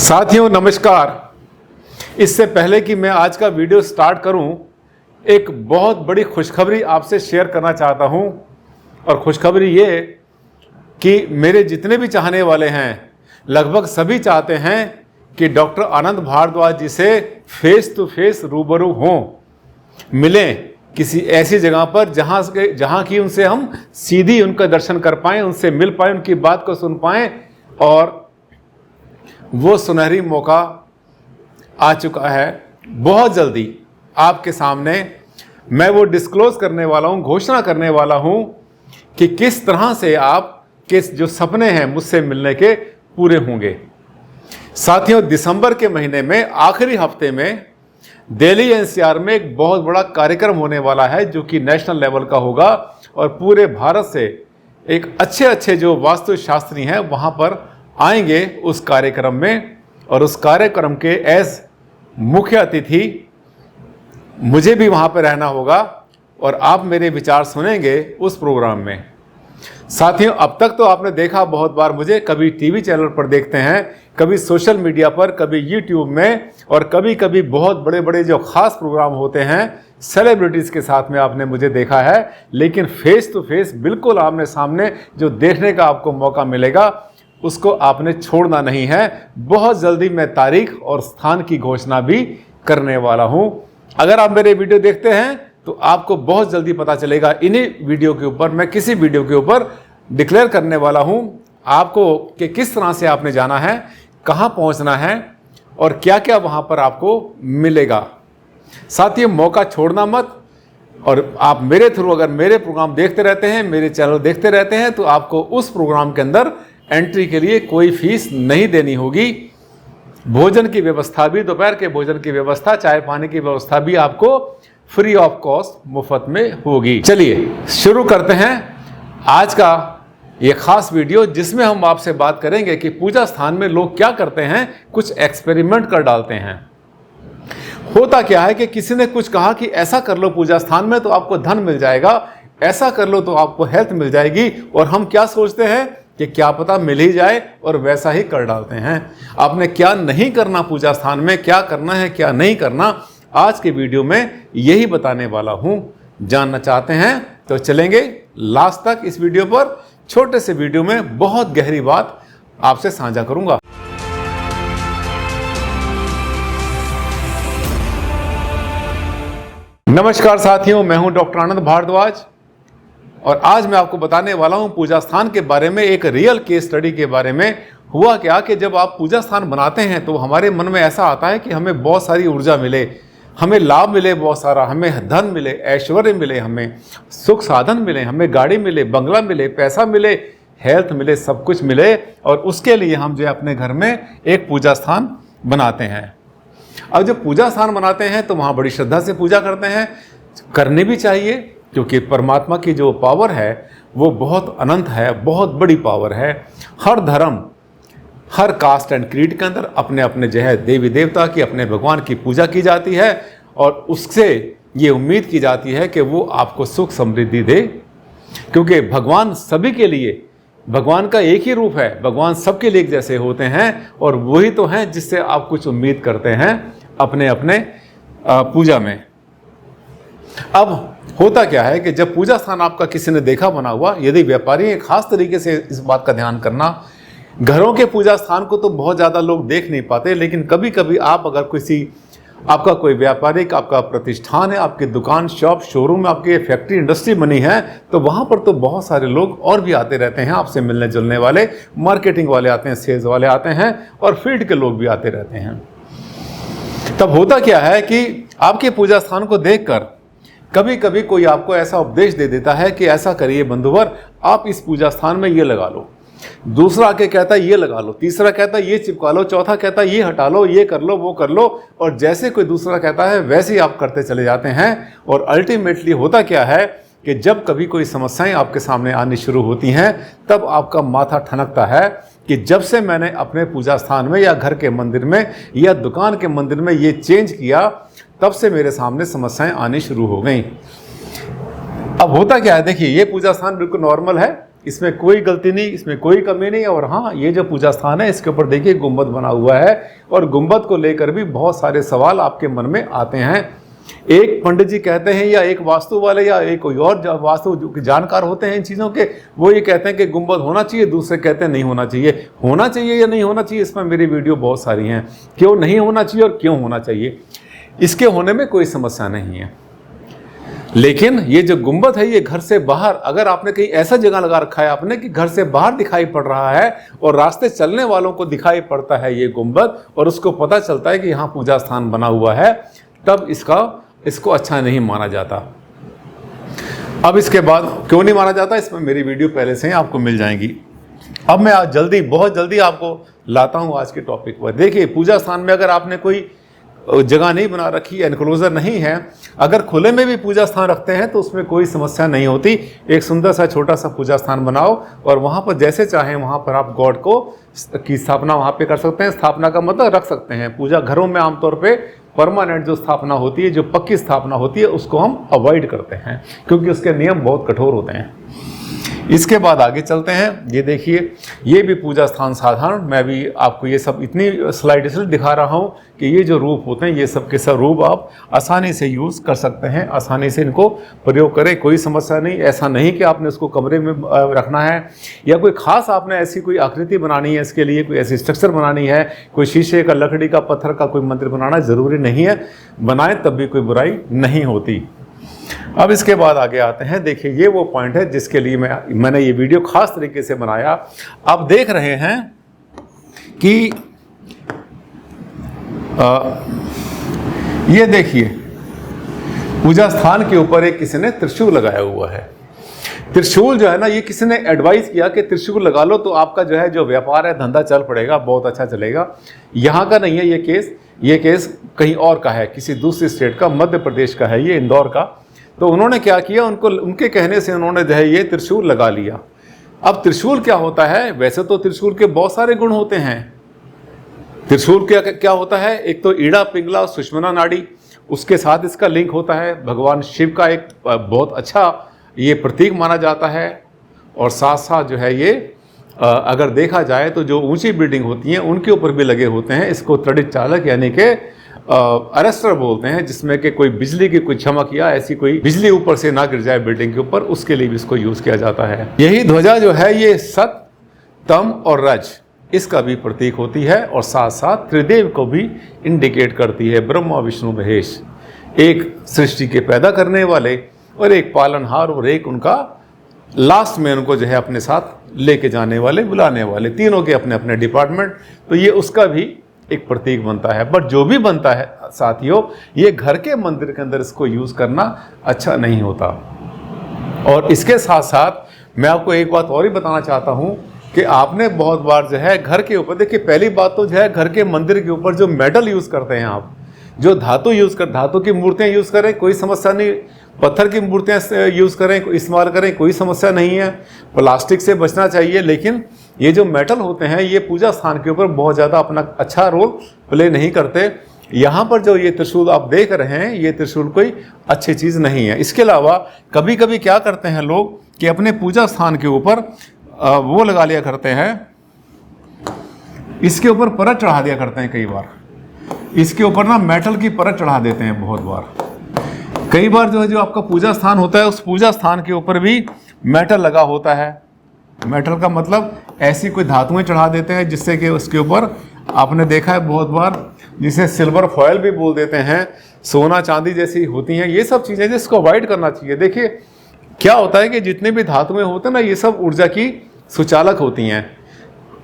साथियों नमस्कार। इससे पहले कि मैं आज का वीडियो स्टार्ट करूं, एक बहुत बड़ी खुशखबरी आपसे शेयर करना चाहता हूं। और खुशखबरी ये कि मेरे जितने भी चाहने वाले हैं, लगभग सभी चाहते हैं कि डॉक्टर आनंद भारद्वाज जी से फेस टू फेस रूबरू हों, मिलें किसी ऐसी जगह पर जहां की उनसे हम सीधी उनका दर्शन कर पाएं, उनसे मिल पाएं, उनकी बात को सुन पाएं। और वो सुनहरी मौका आ चुका है। बहुत जल्दी आपके सामने मैं वो डिस्क्लोज करने वाला हूँ, घोषणा करने वाला हूँ कि किस तरह से आपके जो सपने हैं मुझसे मिलने के पूरे होंगे। साथियों, दिसंबर के महीने में आखिरी हफ्ते में दिल्ली एनसीआर में एक बहुत बड़ा कार्यक्रम होने वाला है, जो कि नेशनल लेवल का होगा और पूरे भारत से एक अच्छे जो वास्तुशास्त्री हैं वहाँ पर आएंगे उस कार्यक्रम में। और उस कार्यक्रम के एज मुख्य अतिथि मुझे भी वहाँ पर रहना होगा और आप मेरे विचार सुनेंगे उस प्रोग्राम में। साथियों, अब तक तो आपने देखा बहुत बार मुझे, कभी टीवी चैनल पर देखते हैं, कभी सोशल मीडिया पर, कभी यूट्यूब में, और कभी कभी बहुत बड़े जो खास प्रोग्राम होते हैं सेलिब्रिटीज़ के साथ में आपने मुझे देखा है। लेकिन फेस टू फेस बिल्कुल आमने सामने जो देखने का आपको मौका मिलेगा, उसको आपने छोड़ना नहीं है। बहुत जल्दी मैं तारीख और स्थान की घोषणा भी करने वाला हूं। अगर आप मेरे वीडियो देखते हैं तो आपको बहुत जल्दी पता चलेगा। इन्हीं वीडियो के ऊपर, मैं किसी वीडियो के ऊपर डिक्लेयर करने वाला हूं आपको कि किस तरह से आपने जाना है, कहां पहुंचना है और क्या क्या वहां पर आपको मिलेगा। साथियों, मौका छोड़ना मत। और आप मेरे थ्रू अगर मेरे प्रोग्राम देखते रहते हैं, मेरे चैनल देखते रहते हैं, तो आपको उस प्रोग्राम के अंदर एंट्री के लिए कोई फीस नहीं देनी होगी। भोजन की व्यवस्था भी, दोपहर के भोजन की व्यवस्था, चाय पानी की व्यवस्था भी आपको फ्री ऑफ कॉस्ट, मुफ्त में होगी। चलिए शुरू करते हैं आज का ये खास वीडियो, जिसमें हम आपसे बात करेंगे कि पूजा स्थान में लोग क्या करते हैं। कुछ एक्सपेरिमेंट कर डालते हैं। होता क्या है कि किसी ने कुछ कहा कि ऐसा कर लो पूजा स्थान में तो आपको धन मिल जाएगा, ऐसा कर लो तो आपको हेल्थ मिल जाएगी। और हम क्या सोचते हैं कि क्या पता मिल ही जाए, और वैसा ही कर डालते हैं। आपने क्या नहीं करना पूजा स्थान में, क्या करना है क्या नहीं करना, आज के वीडियो में यही बताने वाला हूं। जानना चाहते हैं तो चलेंगे लास्ट तक इस वीडियो पर। छोटे से वीडियो में बहुत गहरी बात आपसे साझा करूंगा। नमस्कार साथियों, मैं हूं डॉक्टर आनंद भारद्वाज और आज मैं आपको बताने वाला हूं पूजा स्थान के बारे में, एक रियल केस स्टडी के बारे में। हुआ क्या कि जब आप पूजा स्थान बनाते हैं तो हमारे मन में ऐसा आता है कि हमें बहुत सारी ऊर्जा मिले, हमें लाभ मिले बहुत सारा, हमें धन मिले, ऐश्वर्य मिले, हमें सुख साधन मिले, हमें गाड़ी मिले, बंगला मिले, पैसा मिले, हेल्थ मिले, सब कुछ मिले। और उसके लिए हम जो है अपने घर में एक पूजा स्थान बनाते हैं। अब जब पूजा स्थान बनाते हैं तो वहाँ बड़ी श्रद्धा से पूजा करते हैं। करनी भी चाहिए, क्योंकि परमात्मा की जो पावर है वो बहुत अनंत है, बहुत बड़ी पावर है। हर धर्म, हर कास्ट एंड क्रीड के अंदर अपने अपने जो है देवी देवता की, अपने भगवान की पूजा की जाती है और उससे ये उम्मीद की जाती है कि वो आपको सुख समृद्धि दे। क्योंकि भगवान सभी के लिए, भगवान का एक ही रूप है, भगवान सबके लिए एक जैसे होते हैं और वही तो हैं जिससे आप कुछ उम्मीद करते हैं अपने अपने पूजा में। अब होता क्या है कि जब पूजा स्थान आपका किसी ने देखा बना हुआ, यदि व्यापारी है, खास तरीके से इस बात का ध्यान करना, घरों के पूजा स्थान को तो बहुत ज़्यादा लोग देख नहीं पाते, लेकिन कभी कभी आप अगर किसी, आपका कोई व्यापारिक, आपका प्रतिष्ठान है, आपकी दुकान, शॉप, शोरूम, आपकी फैक्ट्री, इंडस्ट्री बनी है, तो वहाँ पर तो बहुत सारे लोग और भी आते रहते हैं आपसे मिलने जुलने वाले। मार्केटिंग वाले आते हैं, सेल्स वाले आते हैं और फील्ड के लोग भी आते रहते हैं। तब होता क्या है कि आपके पूजा स्थान को देखकर कभी कभी कोई आपको ऐसा उपदेश दे देता है कि ऐसा करिए बंधुवर, आप इस पूजा स्थान में ये लगा लो। दूसरा आके कहता है ये लगा लो, तीसरा कहता है ये चिपका लो, चौथा कहता है ये हटा लो, ये कर लो, वो कर लो। और जैसे कोई दूसरा कहता है वैसे ही आप करते चले जाते हैं। और अल्टीमेटली होता क्या है कि जब कभी कोई समस्याएं आपके सामने आनी शुरू होती हैं, तब आपका माथा ठनकता है कि जब से मैंने अपने पूजा स्थान में या घर के मंदिर में या दुकान के मंदिर में ये चेंज किया, तब से मेरे सामने समस्याएं आनी शुरू हो गई। अब होता क्या है, देखिए ये पूजा स्थान बिल्कुल नॉर्मल है, इसमें कोई गलती नहीं, इसमें कोई कमी नहीं। और हाँ, ये जो पूजा स्थान है इसके ऊपर देखिए गुंबद बना हुआ है, और गुंबद को लेकर भी बहुत सारे सवाल आपके मन में आते हैं। एक पंडित जी कहते हैं या एक वास्तु वाले या एक कोई और वास्तु जो जानकार होते हैं इन चीज़ों के, वो ये कहते हैं कि गुंबद होना चाहिए, दूसरे कहते हैं नहीं होना चाहिए। होना चाहिए या नहीं होना चाहिए, इसमें मेरी वीडियो बहुत सारी हैं। क्यों नहीं होना चाहिए और क्यों होना चाहिए, इसके होने में कोई समस्या नहीं है। लेकिन ये जो गुंबद है ये घर से बाहर, अगर आपने कहीं ऐसा जगह लगा रखा है आपने कि घर से बाहर दिखाई पड़ रहा है और रास्ते चलने वालों को दिखाई पड़ता है ये गुंबद, और उसको पता चलता है कि यहाँ पूजा स्थान बना हुआ है, तब इसको अच्छा नहीं माना जाता। अब इसके बाद क्यों नहीं माना जाता, इसमें मेरी वीडियो पहले से ही आपको मिल जाएंगी। अब मैं आज बहुत जल्दी आपको लाता हूँ आज के टॉपिक पर। देखिए, पूजा स्थान में अगर आपने कोई जगह नहीं बना रखी, एनक्लोजर नहीं है, अगर खुले में भी पूजा स्थान रखते हैं तो उसमें कोई समस्या नहीं होती। एक सुंदर सा छोटा सा पूजा स्थान बनाओ और वहाँ पर जैसे चाहें वहाँ पर आप गॉड की स्थापना वहाँ पे कर सकते हैं। स्थापना का मतलब रख सकते हैं। पूजा घरों में आमतौर पे परमानेंट जो स्थापना होती है, जो पक्की स्थापना होती है, उसको हम अवॉइड करते हैं क्योंकि उसके नियम बहुत कठोर होते हैं। इसके बाद आगे चलते हैं। ये देखिए, ये भी पूजा स्थान साधारण, मैं भी आपको ये सब इतनी स्लाइड इसलिए दिखा रहा हूँ कि ये जो रूप होते हैं ये सब के सब रूप आप आसानी से यूज़ कर सकते हैं, आसानी से इनको प्रयोग करें, कोई समस्या नहीं। ऐसा नहीं कि आपने उसको कमरे में रखना है या कोई ख़ास आपने ऐसी कोई आकृति बनानी है, इसके लिए कोई ऐसी स्ट्रक्चर बनानी है, कोई शीशे का, लकड़ी का, पत्थर का कोई मंदिर बनाना ज़रूरी नहीं है। बनाए तब भी कोई बुराई नहीं होती। अब इसके बाद आगे आते हैं। देखिए, ये वो पॉइंट है जिसके लिए मैंने ये वीडियो खास तरीके से बनाया। आप देख रहे हैं कि ये देखिए, पूजा स्थान के ऊपर एक किसी ने त्रिशूल लगाया हुआ है। त्रिशूल जो है ना, ये किसी ने एडवाइस किया कि त्रिशूल लगा लो तो आपका जो है जो व्यापार है, धंधा चल पड़ेगा, बहुत अच्छा चलेगा। यहाँ का नहीं है ये केस कहीं और का है, किसी दूसरी स्टेट का, मध्य प्रदेश का है, ये इंदौर का। तो उन्होंने क्या किया, उनके कहने से उन्होंने जो है ये त्रिशूल लगा लिया। अब त्रिशूल क्या होता है, वैसे तो त्रिशूल के बहुत सारे गुण होते हैं। त्रिशूल क्या होता है, एक तो ईड़ा पिंगला सुषमना नाड़ी, उसके साथ इसका लिंक होता है। भगवान शिव का एक बहुत अच्छा ये प्रतीक माना जाता है। और साथ साथ जो है ये अगर देखा जाए तो जो ऊंची बिल्डिंग होती हैं उनके ऊपर भी लगे होते हैं। इसको त्वरित चालक यानी कि अरेस्टर बोलते हैं, जिसमें कि कोई बिजली की कोई चमक या ऐसी कोई बिजली ऊपर से ना गिर जाए बिल्डिंग के ऊपर, उसके लिए भी इसको यूज़ किया जाता है। यही ध्वजा जो है ये सत, तम और रज, इसका भी प्रतीक होती है और साथ साथ त्रिदेव को भी इंडिकेट करती है। ब्रह्मा विष्णु महेश, एक सृष्टि के पैदा करने वाले और एक पालनहार और एक उनका लास्ट में उनको जो है अपने साथ लेके जाने वाले, बुलाने वाले, तीनों के अपने अपने डिपार्टमेंट। तो ये उसका भी एक प्रतीक बनता है। बट जो भी बनता है साथियों, ये घर के मंदिर के अंदर इसको यूज़ करना अच्छा नहीं होता। और इसके साथ साथ मैं आपको एक बात और ही बताना चाहता हूँ कि आपने बहुत बार जो है घर के ऊपर, देखिए पहली बात तो जो है घर के मंदिर के ऊपर जो मेटल यूज़ करते हैं आप, जो धातु की मूर्तियाँ यूज़ करें, कोई समस्या नहीं। पत्थर की मूर्तियाँ यूज़ करें, इस्तेमाल करें, कोई समस्या नहीं है। प्लास्टिक से बचना चाहिए। लेकिन ये जो मेटल होते हैं ये पूजा स्थान के ऊपर बहुत ज़्यादा अपना अच्छा रोल प्ले नहीं करते। यहाँ पर जो ये त्रिशूल आप देख रहे हैं, ये त्रिशूल कोई अच्छी चीज़ नहीं है। इसके अलावा कभी कभी क्या करते हैं लोग कि अपने पूजा स्थान के ऊपर वो लगा लिया करते हैं, इसके ऊपर परत चढ़ा दिया करते हैं। कई बार इसके ऊपर ना मेटल की परत चढ़ा देते हैं। बहुत बार कई बार जो है जो आपका पूजा स्थान होता है उस पूजा स्थान के ऊपर भी मेटल लगा होता है। मेटल का मतलब ऐसी कोई धातुएं चढ़ा देते हैं जिससे कि उसके ऊपर आपने देखा है बहुत बार, जिसे सिल्वर फॉयल भी बोल देते हैं, सोना चांदी जैसी होती हैं। ये सब चीज़ें जिसको अवॉइड करना चाहिए। देखिए क्या होता है कि जितने भी धातुएं होते हैं ना, ये सब ऊर्जा की सुचालक होती हैं।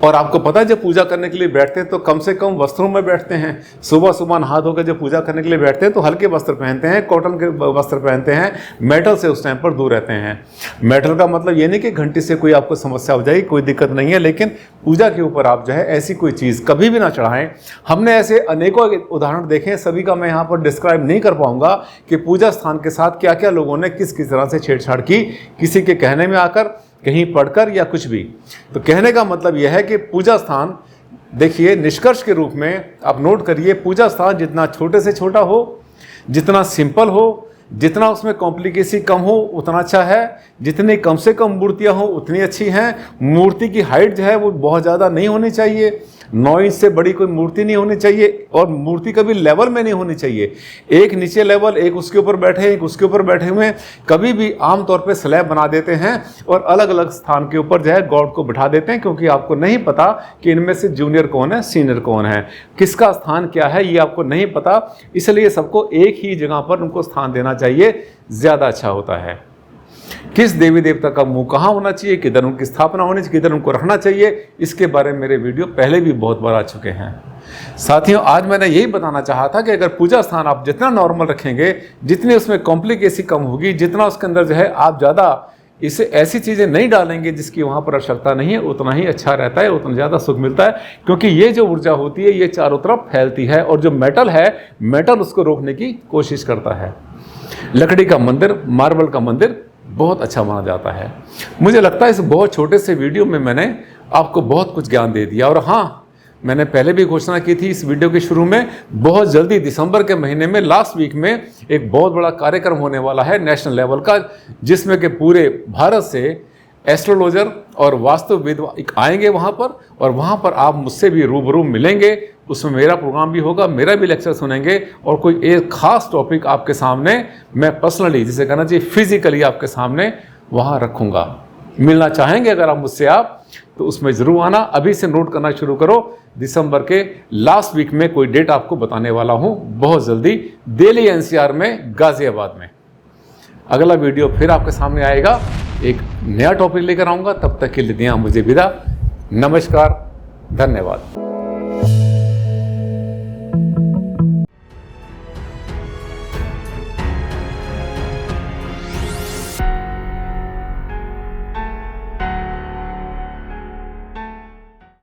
और आपको पता है जब पूजा करने के लिए बैठते हैं तो कम से कम वस्त्रों में बैठते हैं। सुबह सुबह नहा धोकर जब पूजा करने के लिए बैठते हैं तो हल्के वस्त्र पहनते हैं, कॉटन के वस्त्र पहनते हैं। मेटल से उस टाइम पर दूर रहते हैं। मेटल का मतलब ये नहीं कि घंटी से कोई आपको समस्या हो जाएगी, कोई दिक्कत नहीं है। लेकिन पूजा के ऊपर आप जो है ऐसी कोई चीज़ कभी भी ना चढ़ाएं। हमने ऐसे अनेकों उदाहरण देखे हैं, सभी का मैं यहाँ पर डिस्क्राइब नहीं कर पाऊँगा कि पूजा स्थान के साथ क्या क्या लोगों ने किस किस तरह से छेड़छाड़ की, किसी के कहने में आकर, कहीं पढ़कर या कुछ भी। तो कहने का मतलब यह है कि पूजा स्थान, देखिए निष्कर्ष के रूप में आप नोट करिए, पूजा स्थान जितना छोटे से छोटा हो, जितना सिंपल हो, जितना उसमें कॉम्प्लिकेसी कम हो उतना अच्छा है, जितनी कम से कम मूर्तियां हो उतनी अच्छी हैं। मूर्ति की हाइट जो है वो बहुत ज़्यादा नहीं होनी चाहिए, 9 इंच से बड़ी कोई मूर्ति नहीं होनी चाहिए, और मूर्ति कभी लेवल में नहीं होनी चाहिए। एक नीचे लेवल, एक उसके ऊपर बैठे, एक उसके ऊपर बैठे हुए हैं। कभी भी आमतौर पे स्लैब बना देते हैं और अलग अलग स्थान के ऊपर जो है गॉड को बिठा देते हैं, क्योंकि आपको नहीं पता कि इनमें से जूनियर कौन है, सीनियर कौन है, किसका स्थान क्या है, ये आपको नहीं पता। इसलिए सबको एक ही जगह पर उनको स्थान देना चाहिए, ज़्यादा अच्छा होता है। किस देवी देवता का मुंह कहाँ होना चाहिए, किधर उनकी स्थापना होनी चाहिए, किधर उनको रखना चाहिए, इसके बारे में मेरे वीडियो पहले भी बहुत बार आ चुके हैं। साथियों, आज मैंने यही बताना चाहा था कि अगर पूजा स्थान आप जितना नॉर्मल रखेंगे, जितनी उसमें कॉम्प्लिकेसी कम होगी, जितना उसके अंदर जो है आप ज़्यादा इसे ऐसी चीज़ें नहीं डालेंगे जिसकी वहाँ पर आवश्यकता नहीं है, उतना ही अच्छा रहता है, उतना ज़्यादा सुख मिलता है। क्योंकि ये जो ऊर्जा होती है ये चारों तरफ फैलती है, और जो मेटल है, मेटल उसको रोकने की कोशिश करता है। लकड़ी का मंदिर, मार्बल का मंदिर बहुत अच्छा माना जाता है। मुझे लगता है इस बहुत छोटे से वीडियो में मैंने आपको बहुत कुछ ज्ञान दे दिया। और हाँ, मैंने पहले भी घोषणा की थी इस वीडियो के शुरू में, बहुत जल्दी दिसंबर के महीने में लास्ट वीक में एक बहुत बड़ा कार्यक्रम होने वाला है नेशनल लेवल का, जिसमें कि पूरे भारत से एस्ट्रोलॉजर और वास्तुविद आएंगे वहाँ पर, और वहाँ पर आप मुझसे भी रूबरू मिलेंगे। उसमें मेरा प्रोग्राम भी होगा, मेरा भी लेक्चर सुनेंगे, और कोई एक खास टॉपिक आपके सामने मैं पर्सनली, जिसे कहना चाहिए फिजिकली आपके सामने वहाँ रखूँगा। मिलना चाहेंगे अगर आप मुझसे तो उसमें ज़रूर आना। अभी से नोट करना शुरू करो, दिसंबर के लास्ट वीक में कोई डेट आपको बताने वाला हूँ बहुत जल्दी, दिल्ली NCR में, गाजियाबाद में। अगला वीडियो फिर आपके सामने आएगा, एक नया टॉपिक लेकर आऊँगा। तब तक के लिए दिया मुझे विदा। नमस्कार, धन्यवाद।